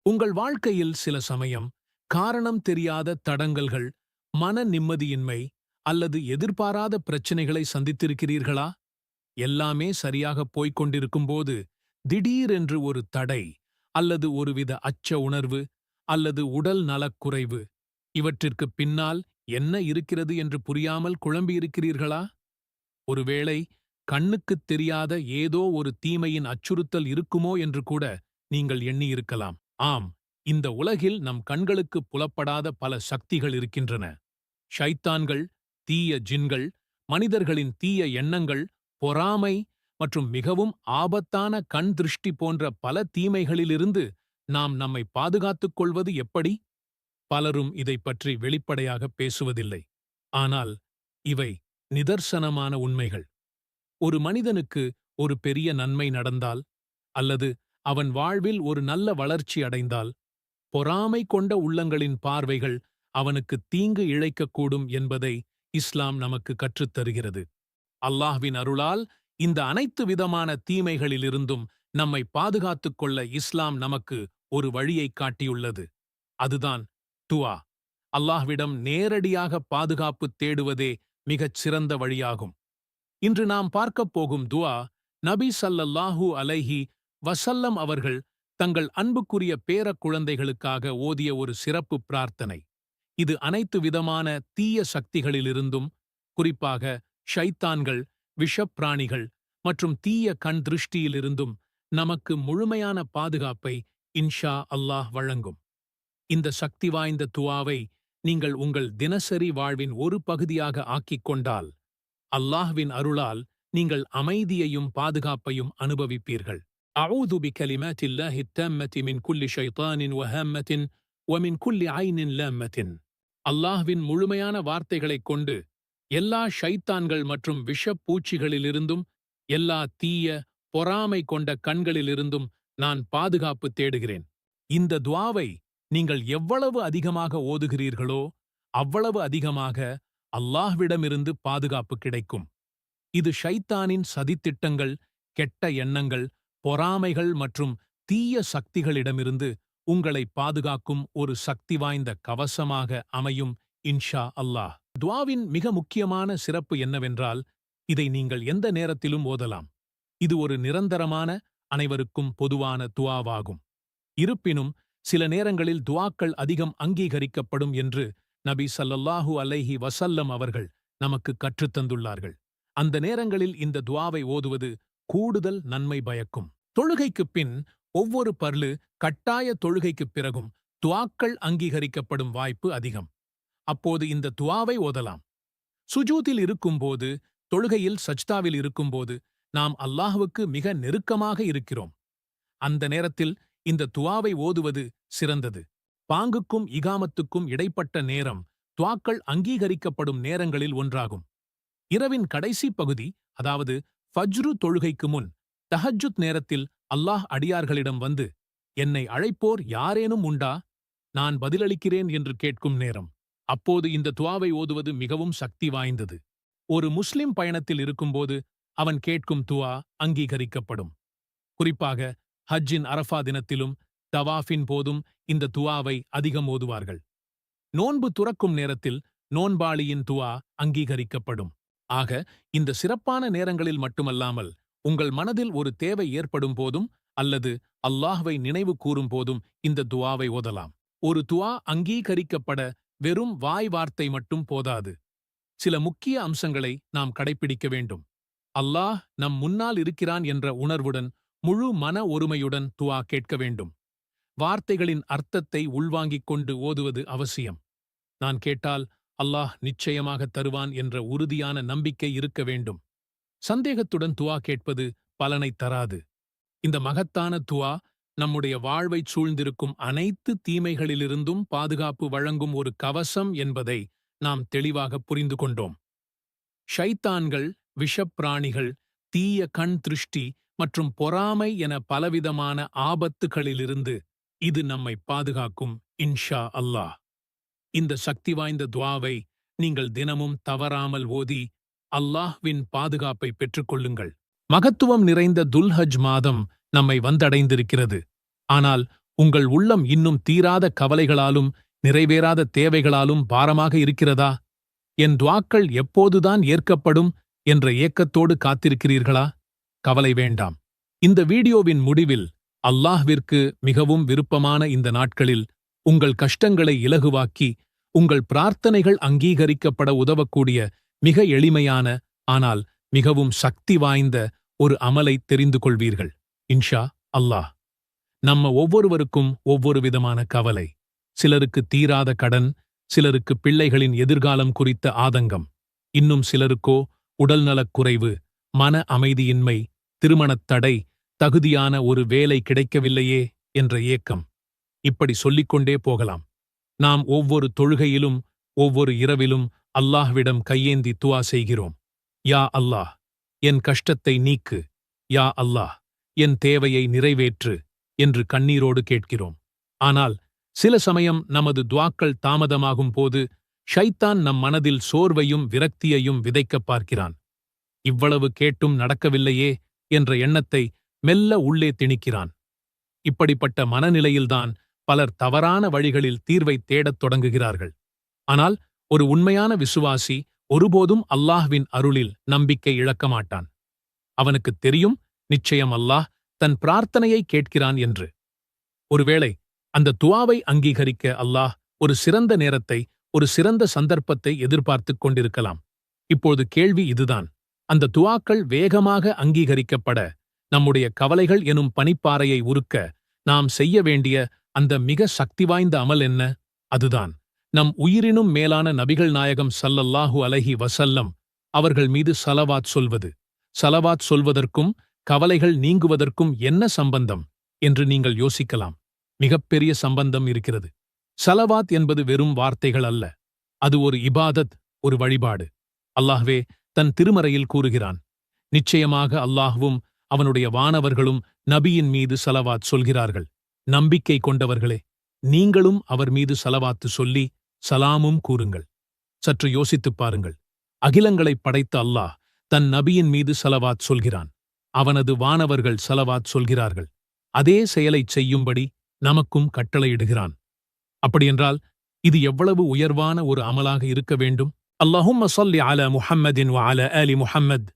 உங்கள் வாழ்க்கையில் சில சமயம் காரணம் தெரியாத தடங்கல்கள், மன நிம்மதியின்மை அல்லது எதிர்பாராத பிரச்சனைகளை சந்தித்திருக்கிறீர்களா? எல்லாமே சரியாக போய்க் கொண்டிருக்கும்போது திடீரென்று ஒரு தடை அல்லது ஒருவித அச்ச உணர்வு அல்லது உடல் நலக்குறைவு, இவற்றிற்கு பின்னால் என்ன இருக்கிறது என்று புரியாமல் குழம்பியிருக்கிறீர்களா? ஒருவேளை கண்ணுக்குத் தெரியாத ஏதோ ஒரு தீமையின் அச்சுறுத்தல் இருக்குமோ என்று கூட நீங்கள் எண்ணியிருக்கலாம். ஆம், இந்த உலகில் நம் கண்களுக்கு புலப்படாத பல சக்திகள் இருக்கின்றன. ஷைத்தான்கள், தீய ஜின்கள், மனிதர்களின் தீய எண்ணங்கள், பொறாமை மற்றும் மிகவும் ஆபத்தான கண் திருஷ்டி போன்ற பல தீமைகளிலிருந்து நாம் நம்மை பாதுகாத்துக் கொள்வது எப்படி? பலரும் இதைப் பற்றி வெளிப்படையாக பேசுவதில்லை. ஆனால் இவை நிதர்சனமான உண்மைகள். ஒரு மனிதனுக்கு ஒரு பெரிய நன்மை நடந்தால் அல்லது அவன் வாழ்வில் ஒரு நல்ல வளர்ச்சி அடைந்தால், பொறாமை கொண்ட உள்ளங்களின் பார்வைகள் அவனுக்கு தீங்கு இழைக்கக்கூடும் என்பதை இஸ்லாம் நமக்கு கற்றுத்தருகிறது. அல்லாஹ்வின் அருளால் இந்த அனைத்து விதமான தீமைகளிலிருந்தும் நம்மை பாதுகாத்துக் கொள்ள இஸ்லாம் நமக்கு ஒரு வழியைக் காட்டியுள்ளது. அதுதான் துஆ. அல்லாஹ்விடம் நேரடியாக பாதுகாப்பு தேடுவதே மிகச் சிறந்த வழியாகும். இன்று நாம் பார்க்கப் போகும் துஆ, நபி ஸல்லல்லாஹு அலைஹி வஸல்லம் அவர்கள் தங்கள் அன்புக்குரிய பேரக் குழந்தைகளுக்காக ஓதிய ஒரு சிறப்பு பிரார்த்தனை. இது அனைத்து விதமான தீய சக்திகளிலிருந்தும், குறிப்பாக ஷைத்தான்கள், விஷப்பிராணிகள் மற்றும் தீய கண் திருஷ்டியிலிருந்தும் நமக்கு முழுமையான பாதுகாப்பை இன்ஷா அல்லாஹ் வழங்கும். இந்த சக்தி வாய்ந்த துஆவை நீங்கள் உங்கள் தினசரி வாழ்வின் ஒரு பகுதியாக ஆக்கிக் கொண்டால், அல்லாஹ்வின் அருளால் நீங்கள் அமைதியையும் பாதுகாப்பையும் அனுபவிப்பீர்கள். அஊது பிகலிமாத்தில்லாஹி த்தம்மத்தி மின் குல்லி ஷைத்தானின் வஹம்மத்தின் வமின் குல்லி ஐனின் லாம்மத்தின். அல்லாஹ்வின் முழுமையான வார்த்தைகளைக் கொண்டு எல்லா ஷைத்தான்கள் மற்றும் விஷப்பூச்சிகளிலிருந்தும், எல்லா தீய, பொறாமை கொண்ட கண்களிலிருந்தும் நான் பாதுகாப்பு தேடுகிறேன். இந்த துஆவை நீங்கள் எவ்வளவு அதிகமாக ஓதுகிறீர்களோ அவ்வளவு அதிகமாக அல்லாஹ்விடமிருந்து பாதுகாப்பு கிடைக்கும். இது ஷைத்தானின் சதித்திட்டங்கள், கெட்ட எண்ணங்கள், பொறாமைகள் மற்றும் தீய சக்திகளிடமிருந்து உங்களை பாதுகாக்கும் ஒரு சக்தி வாய்ந்த கவசமாக அமையும் இன்ஷா அல்லாஹ். துஆவின் மிக முக்கியமான சிறப்பு என்னவென்றால், இதை நீங்கள் எந்த நேரத்திலும் ஓதலாம். இது ஒரு நிரந்தரமான, அனைவருக்கும் பொதுவான துஆவாகும். இருப்பினும் சில நேரங்களில் துஆக்கள் அதிகம் அங்கீகரிக்கப்படும் என்று நபி ஸல்லல்லாஹு அலைஹி வஸல்லம் அவர்கள் நமக்கு கற்றுத்தந்துள்ளார்கள். அந்த நேரங்களில் இந்த துஆவை ஓதுவது கூடுதல் நன்மை பயக்கும். தொழுகைக்குப் பின் ஒவ்வொரு பர்லு கட்டாய தொழுகைக்குப் பிறகும் துஆக்கள் அங்கீகரிக்கப்படும் வாய்ப்பு அதிகம். அப்போது இந்த துஆவை ஓதலாம். சுஜூதில் இருக்கும்போது, தொழுகையில் சஜ்தாவில் இருக்கும்போது நாம் அல்லாஹ்வுக்கு மிக நெருக்கமாக இருக்கிறோம். அந்த நேரத்தில் இந்த துஆவை ஓதுவது சிறந்தது. பாங்குக்கும் இகாமத்துக்கும் இடைப்பட்ட நேரம் துஆக்கள் அங்கீகரிக்கப்படும் நேரங்களில் ஒன்றாகும். இரவின் கடைசி பகுதி, அதாவது ஃபஜ்ரு தொழுகைக்கு முன், தஹஜ்ஜுத் நேரத்தில் அல்லாஹ் அடியார்களிடம் வந்து, என்னை அழைப்போர் யாரேனும் உண்டா, நான் பதிலளிக்கிறேன் என்று கேட்கும் நேரம். அப்போது இந்த துஆவை ஓதுவது மிகவும் சக்தி வாய்ந்தது. ஒரு முஸ்லிம் பயணத்தில் இருக்கும்போது அவன் கேட்கும் துஆ அங்கீகரிக்கப்படும். குறிப்பாக ஹஜ்ஜின் அரஃபா தினத்திலும் தவாஃபின் போதும் இந்த துஆவை அதிகம் ஓதுவார்கள். நோன்பு துறக்கும் நேரத்தில் நோன்பாளியின் துஆ அங்கீகரிக்கப்படும். ஆக, இந்த சிறப்பான நேரங்களில் மட்டுமல்லாமல், உங்கள் மனதில் ஒரு தேவை ஏற்படும் போதும் அல்லது அல்லாஹ்வை நினைவு கூறும் போதும் இந்த துஆவை ஓதலாம். ஒரு துஆ அங்கீகரிக்கப்பட வெறும் வாய் வார்த்தை மட்டும் போதாது. சில முக்கிய அம்சங்களை நாம் கடைப்பிடிக்க வேண்டும். அல்லாஹ் நம் முன்னால் இருக்கிறான் என்ற உணர்வுடன், முழு மன ஒருமையுடன் துஆ கேட்க வேண்டும். வார்த்தைகளின் அர்த்தத்தை உள்வாங்கிக் கொண்டு ஓதுவது அவசியம். நான் கேட்டால் அல்லாஹ் நிச்சயமாக தருவான் என்ற உறுதியான நம்பிக்கை இருக்க வேண்டும். சந்தேகத்துடன் துஆ கேட்பது பலனைத் தராது. இந்த மகத்தான துஆ நம்முடைய வாழ்வைச் சூழ்ந்திருக்கும் அனைத்து தீமைகளிலிருந்தும் பாதுகாப்பு வழங்கும் ஒரு கவசம் என்பதை நாம் தெளிவாக புரிந்து கொண்டோம். ஷைத்தான்கள், விஷப்பிராணிகள், தீய கண் திருஷ்டி மற்றும் பொறாமை என பலவிதமான ஆபத்துகளிலிருந்து இது நம்மை பாதுகாக்கும் இன்ஷா அல்லாஹ். இந்த சக்தி வாய்ந்த துஆவை நீங்கள் தினமும் தவறாமல் ஓதி அல்லாஹ்வின் பாதுகாப்பை பெற்றுக்கொள்ளுங்கள். மகத்துவம் நிறைந்த துல்ஹஜ் மாதம் நம்மை வந்தடைந்திருக்கிறது. ஆனால் உங்கள் உள்ளம் இன்னும் தீராத கவலைகளாலும் நிறைவேறாத தேவைகளாலும் பாரமாக இருக்கிறதா? என் துஆக்கள் எப்போதுதான் ஏற்கப்படும் என்ற ஏக்கத்தோடு காத்திருக்கிறீர்களா? கவலை வேண்டாம். இந்த வீடியோவின் முடிவில் அல்லாஹ்விற்கு மிகவும் விருப்பமான இந்த நாட்களில் உங்கள் கஷ்டங்களை இலகுவாக்கி உங்கள் பிரார்த்தனைகள் அங்கீகரிக்கப்பட உதவக்கூடிய மிக எளிமையான ஆனால் மிகவும் சக்தி வாய்ந்த ஒரு அமலை தெரிந்து கொள்வீர்கள். இன்ஷா அல்லாஹ். நம்ம ஒவ்வொருவருக்கும் ஒவ்வொரு விதமான கவலை. சிலருக்கு தீராத கடன், சிலருக்கு பிள்ளைகளின் எதிர்காலம் குறித்த ஆதங்கம், இன்னும் சிலருக்கோ உடல்நலக் குறைவு, மன அமைதியின்மை, திருமணத் தடை, தகுதியான ஒரு வேலை கிடைக்கவில்லையே என்ற ஏக்கம். இப்படி சொல்லிக்கொண்டே போகலாம். நாம் ஒவ்வொரு தொழுகையிலும் ஒவ்வொரு இரவிலும் அல்லாஹ்விடம் கையேந்தி துஆ செய்கிறோம். யா அல்லாஹ், என் கஷ்டத்தை நீக்கு. யா அல்லாஹ், என் தேவையை நிறைவேற்று என்று கண்ணீரோடு கேட்கிறோம். ஆனால் சில சமயம் நமது துஆக்கள் தாமதமாகும் போது ஷைத்தான் நம் மனதில் சோர்வையும் விரக்தியையும் விதைக்கப் பார்க்கிறான். இவ்வளவு கேட்டும் நடக்கவில்லையே என்ற எண்ணத்தை மெல்ல உள்ளே திணிக்கிறான். இப்படிப்பட்ட மனநிலையில்தான் பலர் தவறான வழிகளில் தீர்வை தேடத் தொடங்குகிறார்கள். ஆனால் ஒரு உண்மையான விசுவாசி ஒருபோதும் அல்லாஹ்வின் அருளில் நம்பிக்கை இழக்க மாட்டான். அவனுக்குத் தெரியும், நிச்சயம் அல்லாஹ் தன் பிரார்த்தனையை கேட்கிறான் என்று. ஒருவேளை அந்த துஆவை அங்கீகரிக்க அல்லாஹ் ஒரு சிறந்த நேரத்தை, ஒரு சிறந்த சந்தர்ப்பத்தை எதிர்பார்த்துக் கொண்டிருக்கலாம். இப்போது கேள்வி இதுதான்: அந்த துஆக்கள் வேகமாக அங்கீகரிக்கப்பட, நம்முடைய கவலைகள் எனும் பனிப்பாறையை உருக்க நாம் செய்ய வேண்டிய அந்த மிக சக்தி வாய்ந்த அமல் என்ன? அதுதான் நம் உயிரினும் மேலான நபிகள் நாயகம் ஸல்லல்லாஹு அலைஹி வஸல்லம் அவர்கள் மீது ஸலவாத் சொல்வது. ஸலவாத் சொல்வதற்கும் கவலைகள் நீங்குவதற்கும் என்ன சம்பந்தம் என்று நீங்கள் யோசிக்கலாம். மிகப்பெரிய சம்பந்தம் இருக்கிறது. ஸலவாத் என்பது வெறும் வார்த்தைகள் அல்ல. அது ஒரு இபாதத், ஒரு வழிபாடு. அல்லாஹ்வே தன் திருமறையில் கூறுகிறான், நிச்சயமாக அல்லாஹ்வும் அவனுடைய வானவர்களும் நபியின் மீது ஸலவாத் சொல்கிறார்கள். நம்பிக்கை கொண்டவர்களே, நீங்களும் அவர் மீது ஸலவாத்து சொல்லி சலாமும் கூறுங்கள். சற்று யோசித்துப் பாருங்கள். அகிலங்களைப் படைத்த அல்லாஹ் தன் நபியின் மீது ஸலவாத் சொல்கிறான். அவனது வானவர்கள் ஸலவாத் சொல்கிறார்கள். அதே செயலைச் செய்யும்படி நமக்கும் கட்டளையிடுகிறான். அப்படியென்றால் இது எவ்வளவு உயர்வான ஒரு அமலாக இருக்க வேண்டும்? அல்லாஹும்ம ஸல்லி அலா முஹம்மதின் வ அலா ஆலி முஹம்மத்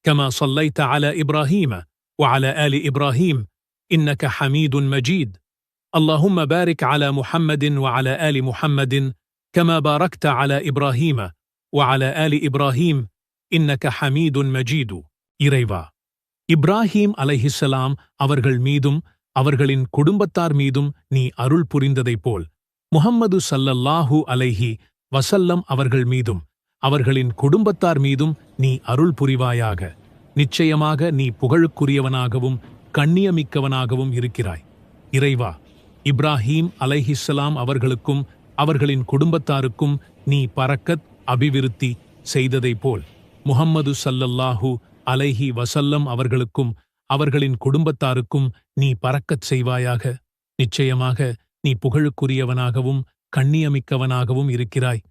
கமா ஸல்லைத அலா இப்ராஹீம வ அலா ஆலி இப்ராஹீம் இன்னக ஹமீதுன் மஜீத். اللهم بارك على محمد وعلى آل محمد كما باركت على إبراهيم وعلى آل إبراهيم إنك حميد مجيد. இறைவா, இப்ராஹீம் அலைஹிஸ்ஸலாம் அவர்கள் மீதும் அவர்களின் குடும்பத்தார் மீதும் நீ அருள் புரிந்ததைப் போல் முஹம்மது ஸல்லல்லாஹு அலைஹி வஸல்லம் அவர்கள் மீதும் அவர்களின் குடும்பத்தார் மீதும் நீ அருள் புரிவாயாக. நிச்சயமாக நீ புகழுக்குரியவனாகவும் கண்ணியமிக்கவனாகவும் இருக்கிறாய். இறைவா, இப்ராஹீம் அலைஹிஸ்ஸலாம் அவர்களுக்கும் அவர்களின் குடும்பத்தாருக்கும் நீ பரக்கத், அபிவிருத்தி செய்ததைப் போல் முஹம்மது ஸல்லல்லாஹு அலைஹி வஸல்லம் அவர்களுக்கும் அவர்களின் குடும்பத்தாருக்கும் நீ பரக்கத் செய்வாயாக. நிச்சயமாக நீ புகழுக்குரியவனாகவும் கண்ணியமிக்கவனாகவும் இருக்கிறாய்.